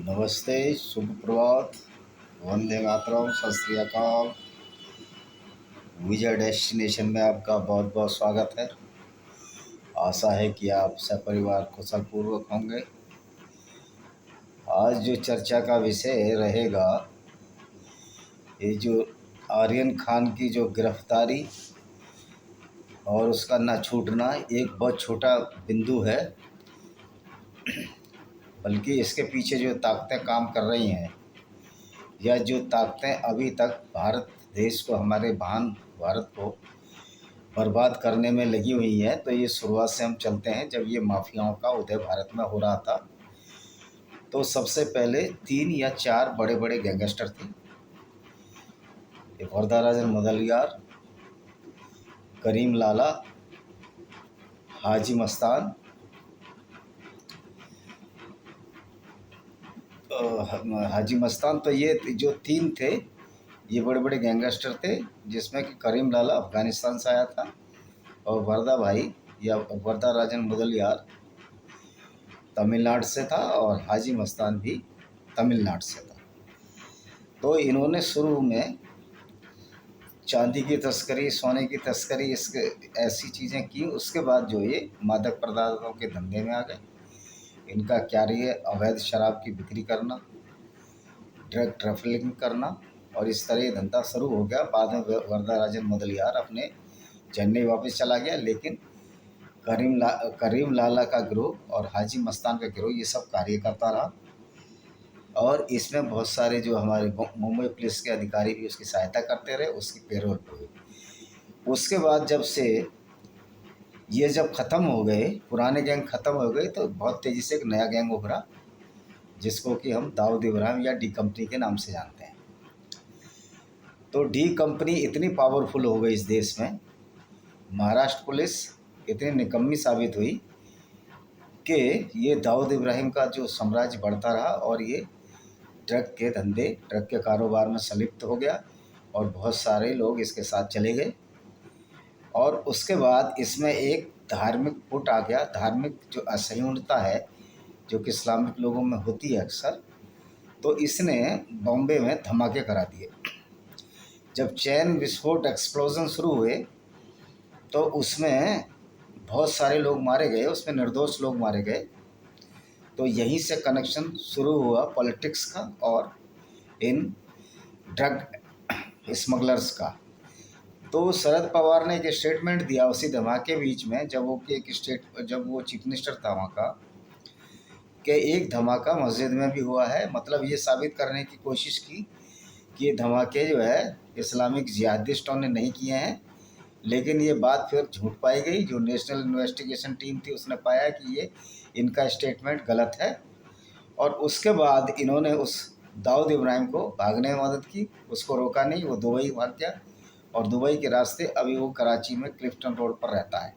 नमस्ते, शुभ प्रभात, वंदे मातरम, सत श्री अकाल। विजय डेस्टिनेशन में आपका बहुत बहुत स्वागत है। आशा है कि आप सपरिवार कुशल पूर्वक होंगे। आज जो चर्चा का विषय रहेगा, ये जो आर्यन खान की जो गिरफ्तारी और उसका ना छूटना एक बहुत छोटा बिंदु है, बल्कि इसके पीछे जो ताकतें काम कर रही हैं या जो ताकतें अभी तक भारत देश को, हमारे भारत को बर्बाद करने में लगी हुई हैं। तो ये शुरुआत से हम चलते हैं। जब ये माफियाओं का उदय भारत में हो रहा था, तो सबसे पहले 3 या 4 बड़े बड़े गैंगस्टर थे। ये वरदाराजन मुदलियार, करीम लाला, हाजी मस्तान, तो ये जो 3 थे, ये बड़े बड़े गैंगस्टर थे, जिसमें कि करीम लाला अफ़गानिस्तान से आया था और वरदा भाई या वरदाराजन मुदलियार तमिलनाडु से था और हाजी मस्तान भी तमिलनाडु से था। तो इन्होंने शुरू में चांदी की तस्करी, सोने की तस्करी, इसके ऐसी चीज़ें की। उसके बाद जो ये मादक पदार्थों के धंधे में आ गए। इनका कार्य अवैध शराब की बिक्री करना, ड्रग ट्रैफिकिंग करना, और इस तरह ये धंधा शुरू हो गया। बाद में वरदाराजन मुदलियार अपने चेन्नई वापस चला गया, लेकिन करीम लाला का गिरोह और हाजी मस्तान का गिरोह ये सब कार्य करता रहा। और इसमें बहुत सारे जो हमारे मुंबई पुलिस के अधिकारी भी उसकी सहायता करते रहे, उसकी पेरोल पे हुई। उसके बाद जब ख़त्म हो गए, पुराने गैंग ख़त्म हो गए, तो बहुत तेज़ी से एक नया गैंग उभरा, जिसको कि हम दाऊद इब्राहिम या डी कंपनी के नाम से जानते हैं। तो डी कंपनी इतनी पावरफुल हो गई इस देश में, महाराष्ट्र पुलिस इतनी निकम्मी साबित हुई कि ये दाऊद इब्राहिम का जो साम्राज्य बढ़ता रहा और ये ड्रग के धंधे, ड्रग के कारोबार में संलिप्त हो गया और बहुत सारे लोग इसके साथ चले गए। और उसके बाद इसमें एक धार्मिक फुट आ गया। धार्मिक जो असहिष्णुता है, जो कि इस्लामिक लोगों में होती है अक्सर, तो इसने बॉम्बे में धमाके करा दिए। जब चैन विस्फोट, एक्सप्लोजन शुरू हुए, तो उसमें बहुत सारे लोग मारे गए, उसमें निर्दोष लोग मारे गए। तो यहीं से कनेक्शन शुरू हुआ पॉलिटिक्स का और इन ड्रग स्मगलर्स का। तो शरद पवार ने एक स्टेटमेंट दिया उसी धमाके बीच में, जब वो चीफ मिनिस्टर था वहाँ का, कि एक धमाका मस्जिद में भी हुआ है। मतलब ये साबित करने की कोशिश की कि ये धमाके जो है इस्लामिक जिहादिस्टों ने नहीं किए हैं। लेकिन ये बात फिर झूठ पाई गई। जो नेशनल इन्वेस्टिगेशन टीम थी, उसने पाया कि ये इनका स्टेटमेंट गलत है। और उसके बाद इन्होंने उस दाऊद इब्राहिम को भागने में मदद की, उसको रोका नहीं, वो दुबई भाग गया और दुबई के रास्ते अभी वो कराची में क्लिफ्टन रोड पर रहता है।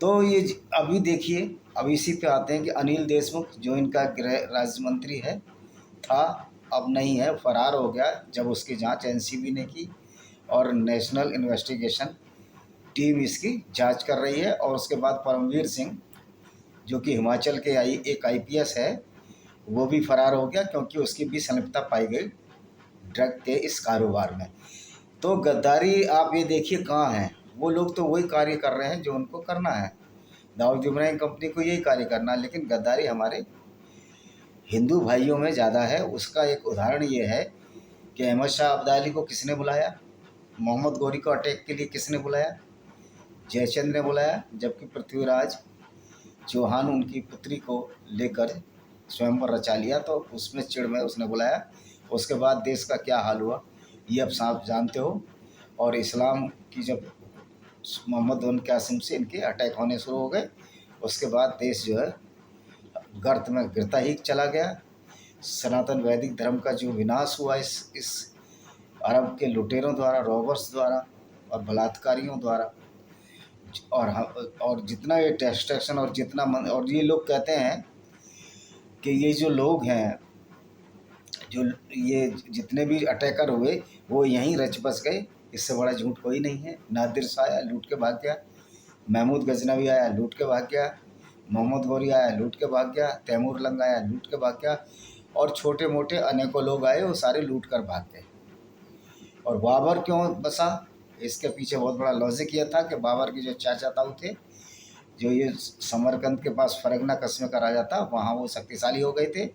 तो ये अभी देखिए, अब इसी पे आते हैं कि अनिल देशमुख, जो इनका गृह राज्य मंत्री है, था, अब नहीं है, फरार हो गया। जब उसकी जांच एनसीबी ने की और नेशनल इन्वेस्टिगेशन टीम इसकी जांच कर रही है। और उसके बाद परमवीर सिंह, जो कि हिमाचल के एक आईपीएस है, वो भी फरार हो गया, क्योंकि उसकी भी संलिप्तता पाई गई ड्रग के इस कारोबार में। तो गद्दारी आप ये देखिए कहाँ है। वो लोग तो वही कार्य कर रहे हैं जो उनको करना है। दाऊद इब्राहिम कंपनी को यही कार्य करना है, लेकिन गद्दारी हमारे हिंदू भाइयों में ज़्यादा है। उसका एक उदाहरण ये है कि अहमद शाह अब्दाली को किसने बुलाया, मोहम्मद गौरी को अटैक के लिए किसने बुलाया, जयचंद्र ने बुलाया। जबकि पृथ्वीराज चौहान उनकी पुत्री को लेकर स्वयंवर रचा लिया, तो उसमें चिढ़ में उसने बुलाया। उसके बाद देश का क्या हाल हुआ ये अब साफ जानते हो। और इस्लाम की जब मोहम्मद उन कासिम से इनके अटैक होने शुरू हो गए, उसके बाद देश जो है गर्त में गिरता ही चला गया। सनातन वैदिक धर्म का जो विनाश हुआ इस अरब के लुटेरों द्वारा, रॉबर्स द्वारा और बलात्कारियों द्वारा। और जितना ये डिस्ट्रैक्शन और और ये लोग कहते हैं कि ये जो लोग हैं, जो ये जितने भी अटैकर हुए, वो यहीं रच बस गए। इससे बड़ा झूठ कोई नहीं है। नादिर शाह आया, लूट के भाग गया। महमूद गजनवी आया, लूट के भाग गया। मोहम्मद गौरी आया, लूट के भाग गया। तैमूर लंग आया, लूट के भाग गया। और छोटे मोटे अनेकों लोग आए, वो सारे लूट कर भाग गए। और बाबर क्यों बसा, इसके पीछे बहुत बड़ा लॉजिक ये था कि बाबर के जो चाचा ताऊ थे, जो ये समरकंद के पास फरगना कस्बे का राजा था, वहाँ वो शक्तिशाली हो गए थे।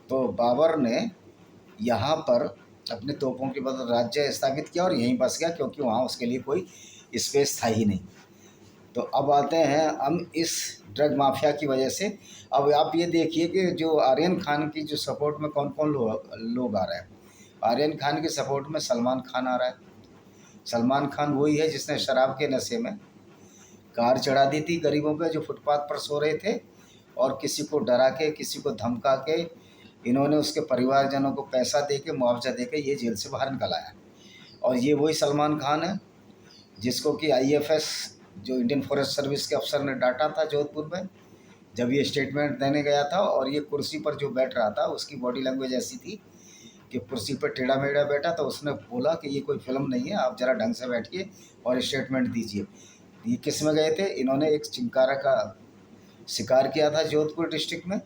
तो बाबर ने यहाँ पर अपने तोपों के बदले राज्य स्थापित किया और यहीं बस गया, क्योंकि वहाँ उसके लिए कोई स्पेस था ही नहीं। तो अब आते हैं हम इस ड्रग माफिया की वजह से। अब आप ये देखिए कि जो आर्यन खान की जो सपोर्ट में कौन कौन लोग आ रहे हैं। आर्यन खान के सपोर्ट में सलमान खान आ रहा है। सलमान खान वही है जिसने शराब के नशे में कार चढ़ा दी थी गरीबों पे जो फुटपाथ पर सो रहे थे, और किसी को डरा के, किसी को धमका के, इन्होंने उसके परिवारजनों को पैसा दे के, मुआवजा दे के ये जेल से बाहर निकल आया। और ये वही सलमान खान है जिसको कि IFS जो इंडियन फॉरेस्ट सर्विस के अफसर ने डांटा था जोधपुर में, जब ये स्टेटमेंट देने गया था। और ये कुर्सी पर जो बैठ रहा था उसकी बॉडी लैंग्वेज ऐसी थी कि कुर्सी पर टेढ़ा मेढ़ा बैठा, तो उसने बोला कि ये कोई फिल्म नहीं है, आप ज़रा ढंग से बैठिए और स्टेटमेंट दीजिए। ये किस में गए थे, इन्होंने एक चिंकारा का शिकार किया था जोधपुर डिस्ट्रिक्ट में।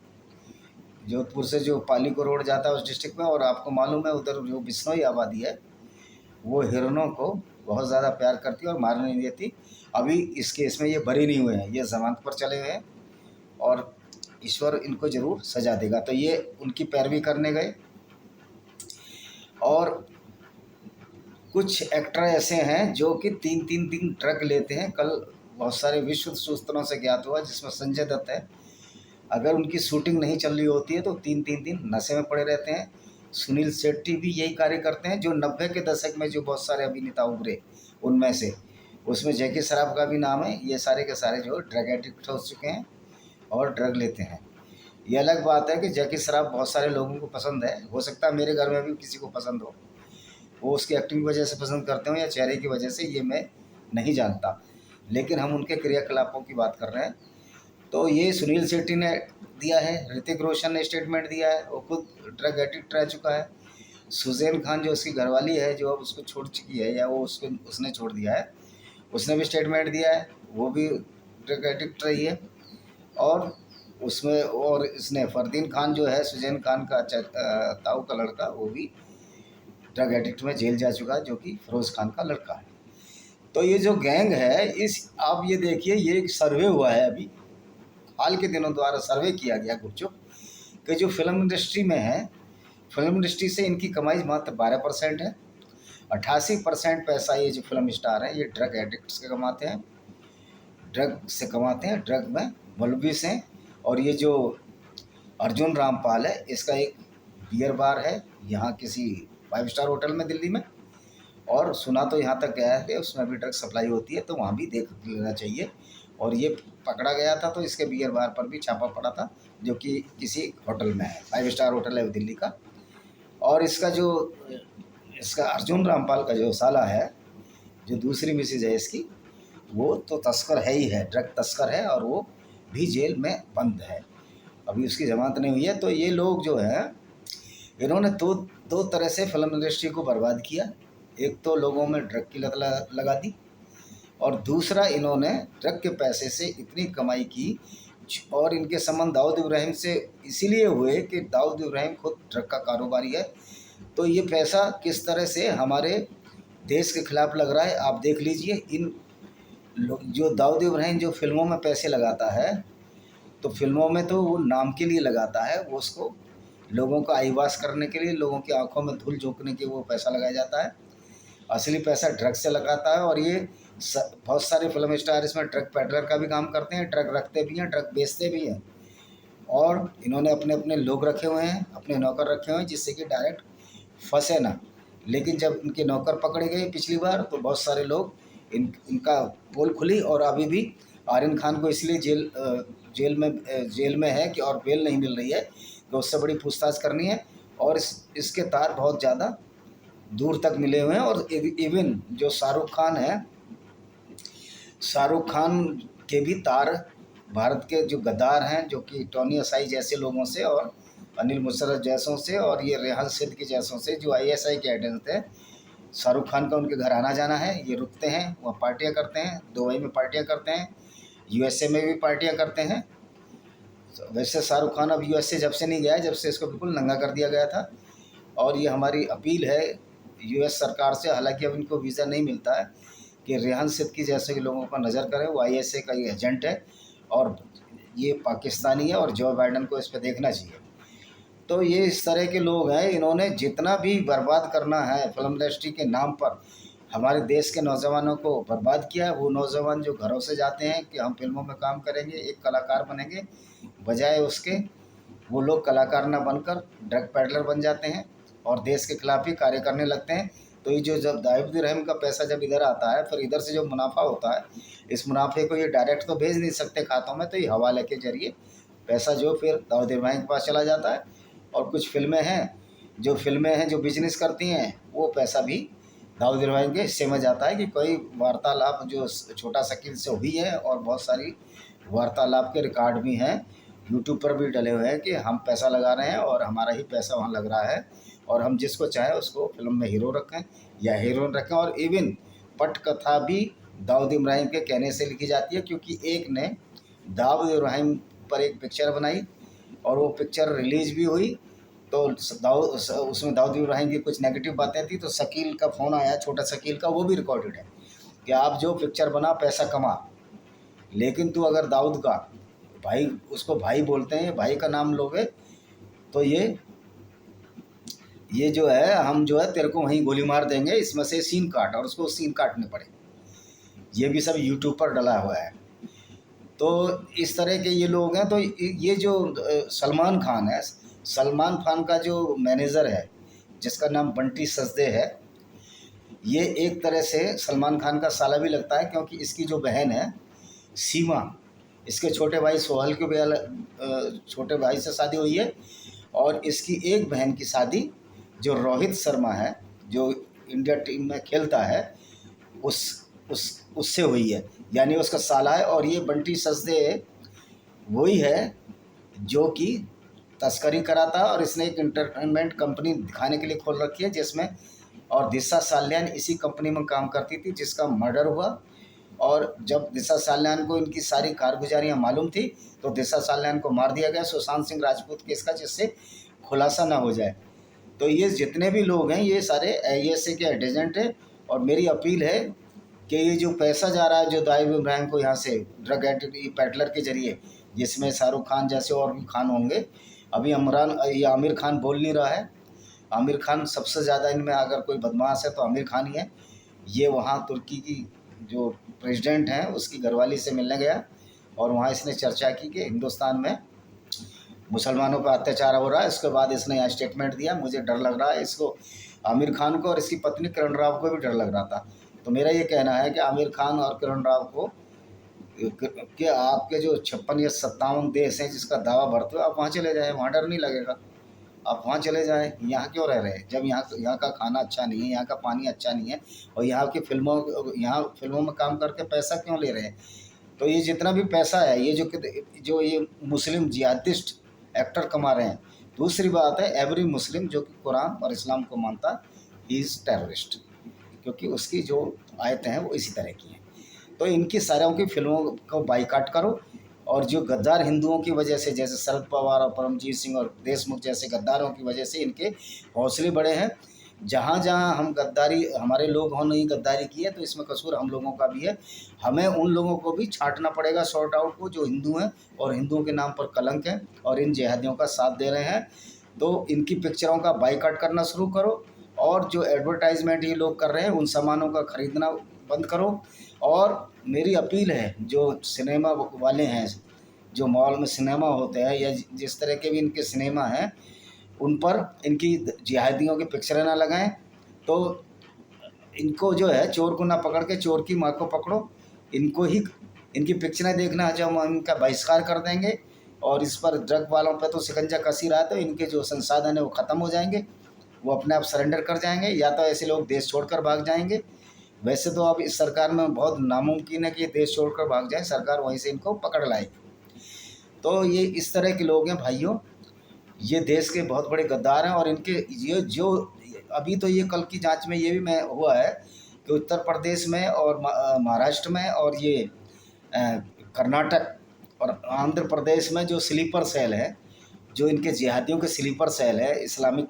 जोधपुर से जो पाली को रोड जाता है उस डिस्ट्रिक्ट में, और आपको मालूम है उधर जो बिश्नोई आबादी है वो हिरणों को बहुत ज़्यादा प्यार करती है और मारने नहीं देती। अभी इस केस में ये बरी नहीं हुए हैं, ये जमानत पर चले हुए हैं और ईश्वर इनको ज़रूर सजा देगा। तो ये उनकी पैरवी करने गए। और कुछ एक्टर ऐसे हैं जो कि 3-3 दिन ड्रग लेते हैं। कल बहुत सारे विश्व सूत्रों से ज्ञात हुआ जिसमें संजय दत्त है, अगर उनकी शूटिंग नहीं चल रही होती है तो 3-3 दिन नशे में पड़े रहते हैं। सुनील शेट्टी भी यही कार्य करते हैं। जो 90 के दशक में जो बहुत सारे अभिनेता उभरे उनमें से, उसमें जैकी श्रॉफ का भी नाम है। ये सारे के सारे जो ड्रग एडिक्ट हो चुके हैं और ड्रग लेते हैं। ये अलग बात है कि जैकी श्रॉफ बहुत सारे लोगों को पसंद है, हो सकता है मेरे घर में भी किसी को पसंद हो, वो उसकी एक्टिंग की वजह से पसंद करते हो या चेहरे की वजह से, ये मैं नहीं जानता, लेकिन हम उनके क्रियाकलापों की बात कर रहे हैं। तो ये सुनील शेट्टी ने दिया है, ऋतिक रोशन ने स्टेटमेंट दिया है, वो खुद ड्रग एडिक्ट रह चुका है। सुजैन खान जो उसकी घरवाली है, जो अब उसको छोड़ चुकी है या वो उसने छोड़ दिया है, उसने भी स्टेटमेंट दिया है, वो भी ड्रग एडिक्ट रही है। और उसमें और इसने फरदीन खान जो है सुजैन खान का ताऊ का लड़का, वो भी ड्रग एडिक्ट में जेल जा चुका है, जो कि फिरोज़ खान का लड़का है। तो ये जो गैंग है, इस आप ये देखिए, ये एक सर्वे हुआ है अभी हाल के दिनों द्वारा सर्वे किया गया गुपचुप कि जो फिल्म इंडस्ट्री में है, फिल्म इंडस्ट्री से इनकी कमाई मात्र 12% है। 88% पैसा ये जो फिल्म स्टार हैं ये ड्रग एडिक्ट्स के कमाते हैं, ड्रग से कमाते हैं, ड्रग में मुलविस हैं। और ये जो अर्जुन रामपाल है, इसका एक बियर बार है यहाँ किसी 5 स्टार होटल में दिल्ली में, और सुना तो यहाँ तक गया है कि उसमें भी ड्रग सप्लाई होती है, तो वहाँ भी देख लेना चाहिए। और ये पकड़ा गया था तो इसके बियर बार पर भी छापा पड़ा था, जो कि किसी होटल में है, 5 स्टार होटल है दिल्ली का। और इसका अर्जुन रामपाल का जो साला है, जो दूसरी मिसेज है इसकी, वो तो तस्कर है ही है, ड्रग तस्कर है, और वो भी जेल में बंद है, अभी उसकी जमानत नहीं हुई है। तो ये लोग जो हैं, इन्होंने दो तरह से फिल्म इंडस्ट्री को बर्बाद किया। एक तो लोगों में ड्रग की लत लगा दी, और दूसरा इन्होंने ड्रग के पैसे से इतनी कमाई की। और इनके संबंध दाऊद इब्राहिम से इसीलिए हुए कि दाऊद इब्राहिम खुद ड्रग का कारोबारी है। तो ये पैसा किस तरह से हमारे देश के खिलाफ लग रहा है आप देख लीजिए। जो दाऊद इब्राहिम जो फिल्मों में पैसे लगाता है, तो फिल्मों में तो वो नाम के लिए लगाता है, वो उसको लोगों का आईवास करने के लिए, लोगों की आंखों में धूल झोंकने के वो पैसा लगाया जाता है। असली पैसा ड्रग से लगाता है। और ये बहुत सारे फिल्म स्टार इसमें ट्रक पेडलर का भी काम करते हैं, ट्रक रखते भी हैं, ट्रक बेचते भी हैं। और इन्होंने अपने अपने लोग रखे हुए हैं, अपने नौकर रखे हुए हैं, जिससे कि डायरेक्ट फंसे ना। लेकिन जब इनके नौकर पकड़े गए पिछली बार, तो बहुत सारे लोग इनका पोल खुली। और अभी भी आर्यन खान को इसलिए जेल में है कि और बेल नहीं मिल रही है, तो उससे बड़ी पूछताछ करनी है। और इसके तार बहुत ज़्यादा दूर तक मिले हुए हैं। और इवन जो शाहरुख खान है, शाहरुख खान के भी तार भारत के जो गद्दार हैं, जो कि टोनी असाई जैसे लोगों से, और अनिल मुशर्रफ जैसों से, और ये रेहान सिद्दीकी जैसों से, जो ISI के एजेंट थे। शाहरुख खान का उनके घर आना जाना है, ये रुकते हैं, वहाँ पार्टियाँ करते हैं, दुबई में पार्टियाँ करते हैं, USA में भी पार्टियाँ करते हैं। वैसे शाहरुख खान अब यूएस से जब से नहीं गया है, जब से इसको बिल्कुल नंगा कर दिया गया था। और ये हमारी अपील है यूएस सरकार से, हालांकि अब इनको वीज़ा नहीं मिलता है, कि रेहान सिद्दीकी जैसे के लोगों पर नज़र करें। वो आईएसए का ये एजेंट है और ये पाकिस्तानी है, और जो बाइडन को इस पर देखना चाहिए। तो ये इस तरह के लोग हैं, इन्होंने जितना भी बर्बाद करना है फिल्म इंडस्ट्री के नाम पर हमारे देश के नौजवानों को बर्बाद किया है। वो नौजवान जो घरों से जाते हैं कि हम फिल्मों में काम करेंगे, एक कलाकार बनेंगे, बजाय उसके वो लोग कलाकार ना बनकर ड्रग पैडलर बन जाते हैं और देश के खिलाफ ही कार्य करने लगते हैं। तो ये जो जब दाऊद इब्राहिम का पैसा जब इधर आता है, फिर इधर से जो मुनाफा होता है, इस मुनाफे को ये डायरेक्ट तो भेज नहीं सकते खातों में, तो ये हवाले के जरिए पैसा जो फिर दाऊद इब्राहिम के पास चला जाता है। और कुछ फिल्में हैं जो बिजनेस करती हैं, वो पैसा भी दाऊद इब्राहिम के हिस्से में जाता है। कि कोई वार्तालाप जो छोटा शकील से हुई है, और बहुत सारी वार्तालाप के रिकॉर्ड भी हैं, यूट्यूब पर भी डले हुए हैं कि हम पैसा लगा रहे हैं और हमारा ही पैसा वहाँ लग रहा है, और हम जिसको चाहें उसको फिल्म में हीरो रखें या हीरोइन रखें। और इवन पटकथा भी दाऊद इब्राहिम के कहने से लिखी जाती है, क्योंकि एक ने दाऊद इब्राहिम पर एक पिक्चर बनाई और वो पिक्चर रिलीज भी हुई। तो उसमें दाऊद इब्राहिम की कुछ नेगेटिव बातें थी, तो शकील का फ़ोन आया, छोटा शकील का, वो भी रिकॉर्डेड है कि आप जो पिक्चर बना पैसा कमा, लेकिन तू अगर दाऊद का भाई, उसको भाई बोलते हैं, भाई का नाम लोगे तो ये जो है, हम जो है तेरे को वहीं गोली मार देंगे, इसमें से सीन काट, और उसको सीन काटने पड़े। ये भी सब यूट्यूब पर डला हुआ है। तो इस तरह के ये लोग हैं। तो ये जो सलमान खान है, सलमान खान का जो मैनेजर है जिसका नाम बंटी सचदे है, ये एक तरह से सलमान खान का साला भी लगता है, क्योंकि इसकी जो बहन है सीमा, इसके छोटे भाई सोहल के भी छोटे भाई से शादी हुई है। और इसकी एक बहन की शादी जो रोहित शर्मा है, जो इंडिया टीम में खेलता है, उससे हुई है, यानी उसका साला है। और ये बंटी सचदे वही है जो कि तस्करी कराता है, और इसने एक इंटरटेनमेंट कंपनी दिखाने के लिए खोल रखी है जिसमें, और दिशा साल्यान इसी कंपनी में काम करती थी जिसका मर्डर हुआ। और जब दिशा साल्यान को इनकी सारी कारगुजारियाँ मालूम थी, तो दिशा साल्यान को मार दिया गया सुशांत सिंह राजपूत केस का, जिससे खुलासा ना हो जाए। तो ये जितने भी लोग हैं ये सारे आईएसए के एजेंट हैं। और मेरी अपील है कि ये जो पैसा जा रहा है जो दाऊद इब्राहिम को यहाँ से ड्रग पैडलर के जरिए, जिसमें शाहरुख खान जैसे और भी खान होंगे, अभी आमिर खान बोल नहीं रहा है। आमिर खान सबसे ज़्यादा इनमें अगर कोई बदमाश है तो आमिर खान ही है। ये वहाँ तुर्की की जो प्रेसिडेंट हैं उसकी घरवाली से मिलने गया, और वहाँ इसने चर्चा की कि हिंदुस्तान में मुसलमानों पर अत्याचार हो रहा है। इसके बाद इसने यहाँ स्टेटमेंट दिया, मुझे डर लग रहा है, इसको आमिर खान को और इसकी पत्नी किरण राव को भी डर लग रहा था। तो मेरा ये कहना है कि आमिर खान और किरण राव को कि आपके जो 56 या 57 देश हैं जिसका दावा भरते हो, आप वहाँ चले जाएँ, वहाँ डर नहीं लगेगा, आप वहाँ चले जाएँ। यहाँ क्यों रह रहे हैं जब यहाँ का खाना अच्छा नहीं है, यहाँ का पानी अच्छा नहीं है, और यहाँ फिल्मों में काम करके पैसा क्यों ले रहे हैं। तो ये जितना भी पैसा है, ये जो ये मुस्लिम जिहादिस्ट एक्टर कमा रहे हैं। दूसरी बात है, एवरी मुस्लिम जो कि कुरान और इस्लाम को मानता, ही इज़ टेररिस्ट, क्योंकि उसकी जो आयतें हैं वो इसी तरह की हैं। तो इनकी सारों की फिल्मों को बाइकाट करो, और जो गद्दार हिंदुओं की वजह से, जैसे शरद पवार और परमजीत सिंह और देशमुख जैसे गद्दारों की वजह से इनके हौसले बढ़े हैं। जहाँ जहाँ हम गद्दारी, हमारे लोगों ने गद्दारी की है, तो इसमें कसूर हम लोगों का भी है। हमें उन लोगों को भी छांटना पड़ेगा, सॉर्ट आउट को, जो हिंदू हैं और हिंदुओं के नाम पर कलंक हैं और इन जिहादियों का साथ दे रहे हैं। तो इनकी पिक्चरों का बाइकाट करना शुरू करो, और जो एडवर्टाइजमेंट ये लोग कर रहे हैं उन सामानों का ख़रीदना बंद करो। और मेरी अपील है, जो सिनेमा वाले हैं, जो मॉल में सिनेमा होते हैं या जिस तरह के भी इनके सिनेमा हैं, उन पर इनकी जिहादियों की पिक्चरें ना लगाएं। तो इनको जो है, चोर को ना पकड़ के चोर की माँ को पकड़ो, इनको ही इनकी पिक्चरें देखना जो हम इनका बहिष्कार कर देंगे। और इस पर ड्रग वालों पर तो शिकंजा कस ही रहा है, तो इनके जो संसाधन है वो ख़त्म हो जाएंगे, वो अपने आप सरेंडर कर जाएंगे, या तो ऐसे लोग देश छोड़कर भाग जाएंगे। वैसे तो अब इस सरकार में बहुत नामुमकिन है कि ये देश छोड़कर भाग जाए, सरकार वहीं से इनको पकड़ लाएगी। तो ये इस तरह के लोग हैं भाइयों, ये देश के बहुत बड़े गद्दार हैं। और इनके ये जो अभी तो ये कल की जांच में ये भी मैं हुआ है कि उत्तर प्रदेश में और महाराष्ट्र में और ये कर्नाटक और आंध्र प्रदेश में जो स्लीपर सेल है, जो इनके जिहादियों के स्लीपर सेल है इस्लामिक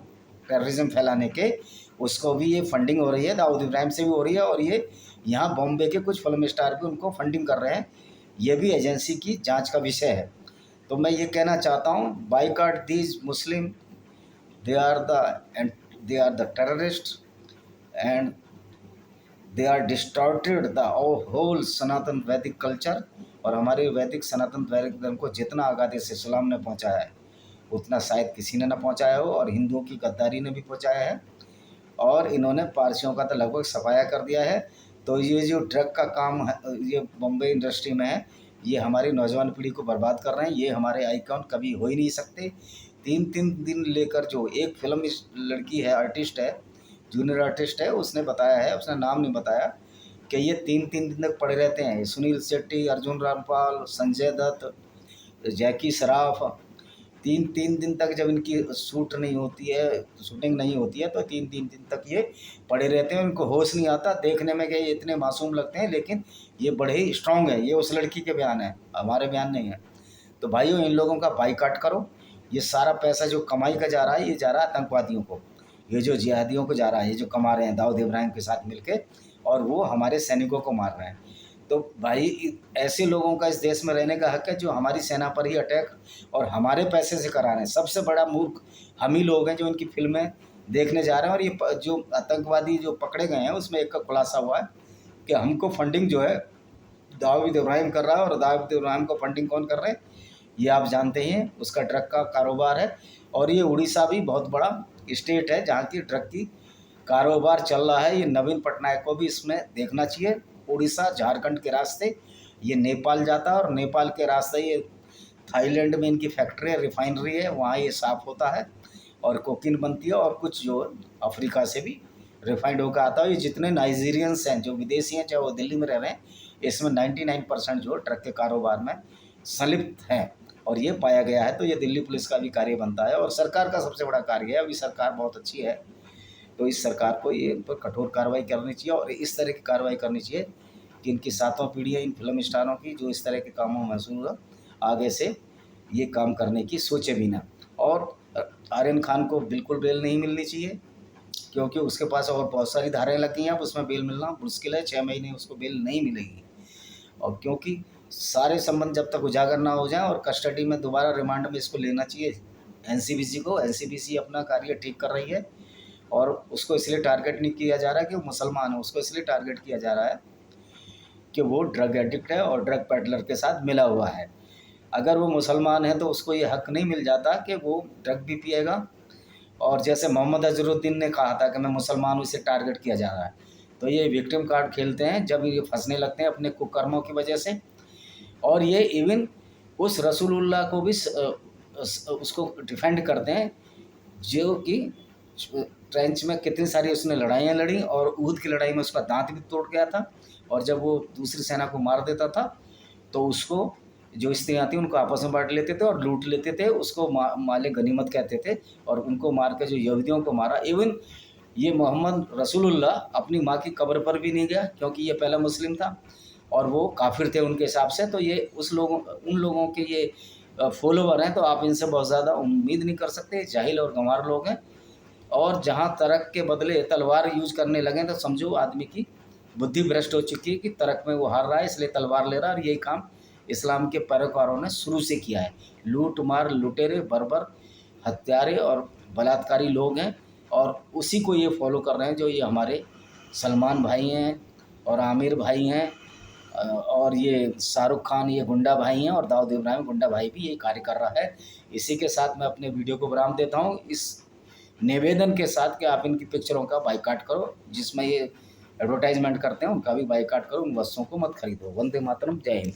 टेररिज्म फैलाने के, उसको भी ये फंडिंग हो रही है, दाऊद इब्राहिम से भी हो रही है, और ये यहाँ बॉम्बे के कुछ फिल्म स्टार भी उनको फंडिंग कर रहे हैं। ये भी एजेंसी की जांच का विषय है। तो मैं ये कहना चाहता हूँ, boycott these Muslim, they are the terrorist and they are distorted the whole Sanatan Vedic culture. और हमारे वैदिक सनातन वैदिक धर्म को जितना आगादे से इस्लाम ने पहुँचाया है उतना शायद किसी ने ना पहुँचाया हो, और हिंदुओं की गद्दारी ने भी पहुँचाया है, और इन्होंने पारसियों का तो लगभग सफाया कर दिया है। तो ये जो ड्रग का काम है ये बॉम्बे इंडस्ट्री में है, ये हमारी नौजवान पीढ़ी को बर्बाद कर रहे हैं। ये हमारे आइकॉन कभी हो ही नहीं सकते। 3-3 दिन लेकर जो एक फिल्म इस लड़की है, आर्टिस्ट है, जूनियर आर्टिस्ट है, उसने बताया है, उसने नाम नहीं बताया, कि ये 3-3 दिन तक पड़े रहते हैं। सुनील शेट्टी, अर्जुन रामपाल, संजय दत्त, जैकी श्रॉफ, 3-3 दिन तक जब इनकी शूटिंग नहीं होती है तो 3-3 दिन तक ये पड़े रहते हैं। इनको होश नहीं आता। देखने में कि ये इतने मासूम लगते हैं, लेकिन ये बड़े ही स्ट्रांग है। ये उस लड़की के बयान है, हमारे बयान नहीं है। तो भाइयों, इन लोगों का बाइकाट करो। ये सारा पैसा जो कमाई का जा रहा है, ये जा रहा है आतंकवादियों को, ये जो जिहादियों को जा रहा है, ये जो कमा रहे हैं दाऊद इब्राहिम के साथ मिलके, और वो हमारे सैनिकों को मार रहे हैं। तो भाई, ऐसे लोगों का इस देश में रहने का हक है जो हमारी सेना पर ही अटैक और हमारे पैसे से करा रहे हैं। सबसे बड़ा मूर्ख हम ही लोग हैं जो इनकी फिल्में देखने जा रहे हैं। और ये जो आतंकवादी जो पकड़े गए हैं उसमें एक का खुलासा हुआ है कि हमको फंडिंग जो है दाऊद इब्राहिम कर रहा है। और दाऊद इब्राहिम को फंडिंग कौन कर रहे हैं ये आप जानते ही हैं, उसका ड्रग का कारोबार है। और ये उड़ीसा भी बहुत बड़ा स्टेट है जहाँ की ड्रग की कारोबार चल रहा है। ये नवीन पटनायक को भी इसमें देखना चाहिए। उड़ीसा झारखंड के रास्ते ये नेपाल जाता है, और नेपाल के रास्ते ये थाईलैंड में इनकी फैक्ट्री है, रिफाइनरी है, वहाँ ये साफ़ होता है और कोकीन बनती है। और कुछ जो अफ्रीका से भी रिफाइंड होकर आता है। ये जितने नाइजीरियंस हैं जो विदेशी हैं, चाहे वो दिल्ली में रह रहे हैं, इसमें 99% जो ट्रक के कारोबार में संलिप्त हैं, और ये पाया गया है। तो ये दिल्ली पुलिस का भी कार्य बनता है, और सरकार का सबसे बड़ा कार्य है। अभी सरकार बहुत अच्छी है, तो इस सरकार को ये पर कठोर कार्रवाई करनी चाहिए, और इस तरह की कार्रवाई करनी चाहिए कि इनकी 7वां पीढ़ी है इन फिल्म स्टारों की, जो इस तरह के कामों में मशहूर आगे से ये काम करने की सोचे भी ना। और आर्यन खान को बिल्कुल बेल नहीं मिलनी चाहिए, क्योंकि उसके पास और बहुत सारी धाराएँ लगी हैं। अब उसमें बेल मिलना मुश्किल है, 6 महीने उसको बेल नहीं मिलेगी। और क्योंकि सारे संबंध जब तक उजागर ना हो जाए, और कस्टडी में दोबारा रिमांड में इसको लेना चाहिए एनसीबीसी को। एनसीबीसी अपना कार्य ठीक कर रही है, और उसको इसलिए टारगेट नहीं किया जा रहा है कि वो मुसलमान है, उसको इसलिए टारगेट किया जा रहा है कि वो ड्रग एडिक्ट है और ड्रग पेडलर के साथ मिला हुआ है। अगर वो मुसलमान है तो उसको ये हक नहीं मिल जाता कि वो ड्रग भी पिएगा। और जैसे मोहम्मद अजहरुद्दीन ने कहा था कि मैं मुसलमान हूँ, इसे टारगेट किया जा रहा है। तो ये विक्टिम कार्ड खेलते हैं जब ये फंसने लगते हैं अपने कुकर्मों की वजह से। और ये इवन उस रसूलुल्लाह को भी उसको डिफेंड करते हैं, जो कि ट्रेंच में कितनी सारी उसने लड़ाइयाँ लड़ी, और ऊद की लड़ाई में उसका दांत भी तोड़ गया था। और जब वो दूसरी सेना को मार देता था तो उसको जो स्त्रियाँ थी उनको आपस में बांट लेते थे और लूट लेते थे। उसको माले गनीमत कहते थे, और उनको मार के जो यहूदियों को मारा। इवन ये मोहम्मद रसूलुल्लाह अपनी माँ की कब्र पर भी नहीं गया, क्योंकि ये पहला मुस्लिम था और वो काफिर थे उनके हिसाब से। तो ये उन लोगों के ये फॉलोवर हैं, तो आप इनसे बहुत ज़्यादा उम्मीद नहीं कर सकते। जाहिल और गंवार लोग हैं, और जहाँ तर्क के बदले तलवार यूज करने लगे तो समझो आदमी की बुद्धि भ्रष्ट हो चुकी है कि तर्क में वो हार रहा है, इसलिए तलवार ले रहा है। और यही काम इस्लाम के पैरोकारों ने शुरू से किया है। लूट मार, लुटेरे, बर्बर, हत्यारे और बलात्कारी लोग हैं, और उसी को ये फॉलो कर रहे हैं। जो ये हमारे सलमान भाई हैं और आमिर भाई हैं, और ये शाहरुख खान ये गुंडा भाई हैं, और दाऊद इब्राहिम गुंडा भाई भी यही कार्य कर रहा है। इसी के साथ मैं अपने वीडियो को विराम देता हूँ, इस निवेदन के साथ कि आप इनकी पिक्चरों का बाइकाट करो, जिसमें ये एडवर्टाइजमेंट करते हैं उनका भी बाइकाट करो। उन वस्तुओं को मत खरीदो। वंदे मातरम, जय हिंद।